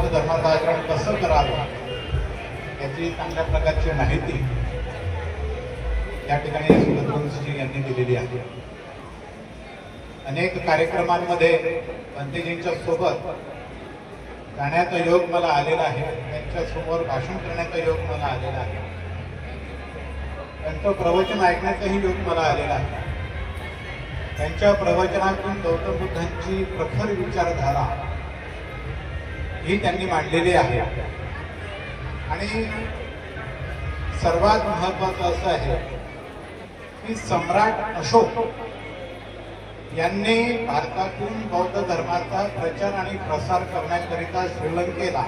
बौद्ध धर्माचं आचरण कसं करावं याची चांगल्या प्रकारची माहिती या ठिकाणी सुगतवंशजी यांनी दिलेली आहे। अनेक कार्यक्रमांमध्ये पंतजींच्या सोबत जाण्याचा योग मला आलेला आहे, त्यांच्या समोर भाषण करण्याचा योग मला आलेला आहे, त्यांचं प्रवचन ऐकण्याचाही योग मला आलेला आहे। त्यांच्या प्रवचनातून गौतम बुद्धांची प्रखर विचारधारा ही त्यांनी मांडलेली आहे। आणि सर्वात महत्वाचं असं आहे की सम्राट अशोक यांनी भारतातून बौद्ध धर्माचा प्रचार आणि प्रसार करण्याकरिता श्रीलंकेला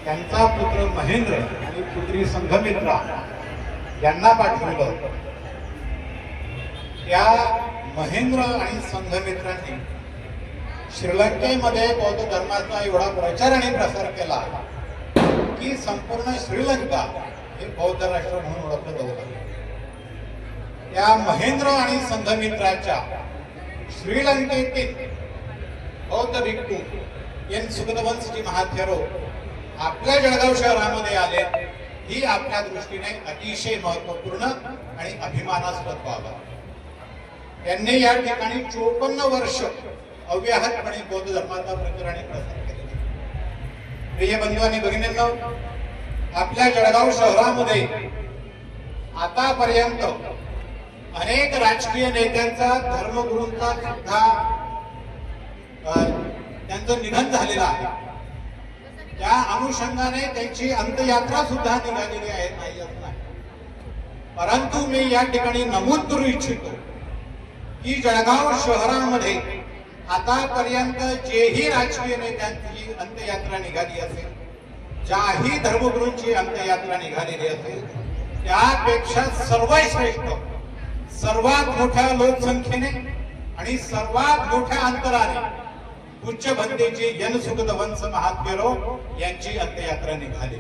त्यांचा पुत्र महेंद्र आणि पुत्री संघमित्रा यांना पाठवलं। त्या महेंद्र आणि संघमित्रांनी श्रीलंकेमध्ये बौद्ध धर्माचा एवढा प्रचार आणि प्रसार केला की संपूर्ण श्रीलंका हे बौद्ध राष्ट्र म्हणून ओळखलं जाऊ लागलं। त्या महेंद्र आणि संघमित्राच्या श्रीलंकेतील बौद्ध भिक्खू एन सुगतवंशजी महाथेरो आपल्या जळगाव शहरामध्ये आले, ही आपल्या दृष्टीने अतिशय महत्वपूर्ण आणि अभिमानास्पद बाब आहे। त्यांनी या ठिकाणी 54 वर्ष अव्याहतपणे बौद्ध धर्माचा प्रचार आणि प्रसार केला। प्रिय बंधू आणि भगिनींनो, आपल्या जळगाव शहरामध्ये आतापर्यंत अनेक राजकीय नेत्यांचा, धर्मगुरूंचा सुद्धा त्यांचं निधन झालेलं आहे। त्या अनुषंगाने त्यांची अंत्ययात्रा सुद्धा निघालेली आहे, नाही असं नाही। परंतु मी या ठिकाणी नमूद करू इच्छितो की जळगाव शहरामध्ये आतापर्यंत जेही राजकीय नेत्यांची अंत्ययात्रा निघाली असेल, ज्याही धर्मगुरूंची अंत्ययात्रा निघालेली असेल, त्यापेक्षा सर्वश्रेष्ठ, सर्वात मोठ्या लोकसंख्येने आणि सर्वात मोठ्या अंतराने उच्च भंतेचे एन सुगतवंश महाथेरो यांची अंत्ययात्रा निघाली।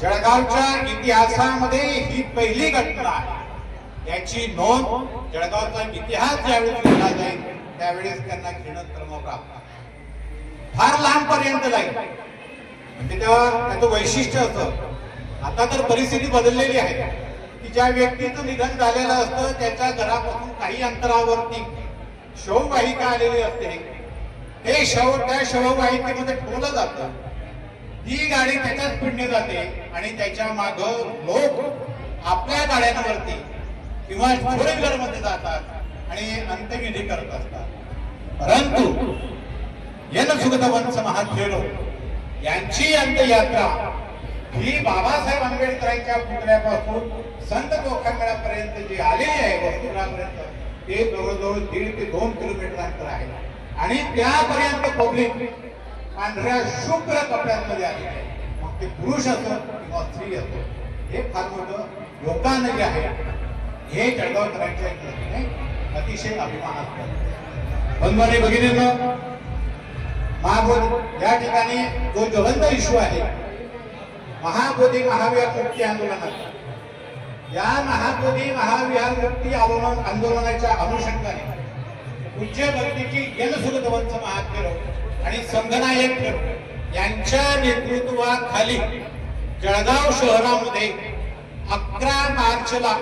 जळगावच्या इतिहासामध्ये ही पहिली घटना आहे। याची नोंद जळगावचा इतिहास ज्यावेळेस लिहिला जाईल त्यावेळेस त्यांना क्षीणोत्तम प्राप्त फार लांबपर्यंत जाईल। म्हणजे तेव्हा त्याचं वैशिष्ट्य असं, आता तर परिस्थिती बदललेली आहे की ज्या व्यक्तीचं निधन झालेलं असतं त्याच्या घरापासून काही अंतरावरती शववाहिका आलेली असते, हे शव त्या शववाहिकेमध्ये ठेवलं जातं, ती गाडी त्याच्याच पिढणी जाते आणि त्याच्या माग लोक आपल्या गाड्यांवरती किंवा फोर व्हीलर मध्ये जातात आणि अंत्यविधी करत असतात। परंतु एन सुगतवंश महाथेरो यांची अंत्ययात्रा ही बाबासाहेब आंबेडकरांच्या पुतळ्यापासून संत चोखामेळ्यापर्यंत जी आलेली आहे वस्तुरापर्यंत, ते जवळजवळ 1.5 ते 2 किलोमीटर अंतर आहे। आणि त्यापर्यंत पब्लिक पांढऱ्या शुभ्र कपड्यांमध्ये आले आहे, मग ते पुरुष असो किंवा स्त्री असो, हे फार मोठं योगदान जे आहे हे जळगावकरांच्या दृष्टीने अतिशय अभिमानास्पद। बंधू आणि भगिनींनो, महाबोधी या ठिकाणी जो ज्वलंत इश्यू आहे महाबोधी महाविहार मुक्ती आंदोलनाचा, या महाबोधी महाविहार मुक्ती आंदोलनाच्या अनुषंगाने उच्च भक्तीची एन सुगतवंश महाथेरो आणि संघनायक यांच्या नेतृत्वाखाली जळगाव शहरामध्ये 11 मार्चला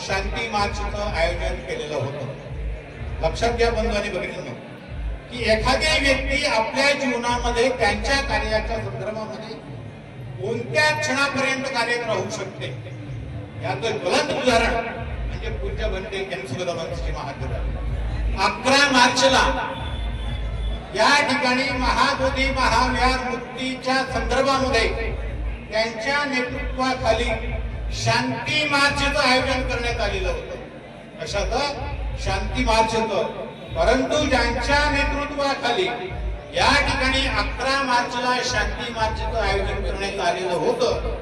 शांती मार्चचं आयोजन केलेलं होतं। लक्षात घ्या बंधू आणि भगिनींनो की एखादी व्यक्ती आपल्या जीवनामध्ये त्यांच्या कार्याच्या संदर्भामध्ये कोणत्या क्षणापर्यंत कार्यरत राहू शकते, याचं ज्वलंत उदाहरण म्हणजे पूज्य बनते एन सुगतवंशजी महाथेरो। 11 मार्चला या ठिकाणी महाबोधी महाविहार मुक्तीच्या संदर्भामध्ये त्यांच्या नेतृत्वाखाली शांती मार्चचं आयोजन करण्यात आलेलं होतं। कशाचं? शांती मार्चचं। परंतु ज्यांच्या नेतृत्वाखाली या ठिकाणी 11 मार्चला शांती मार्चचं आयोजन करण्यात आलेलं होतं,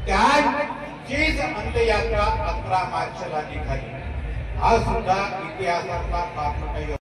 त्याचीच अंत्ययात्रा 11 मार्चला निघाली। हा सुद्धा इतिहासातला फार मोठा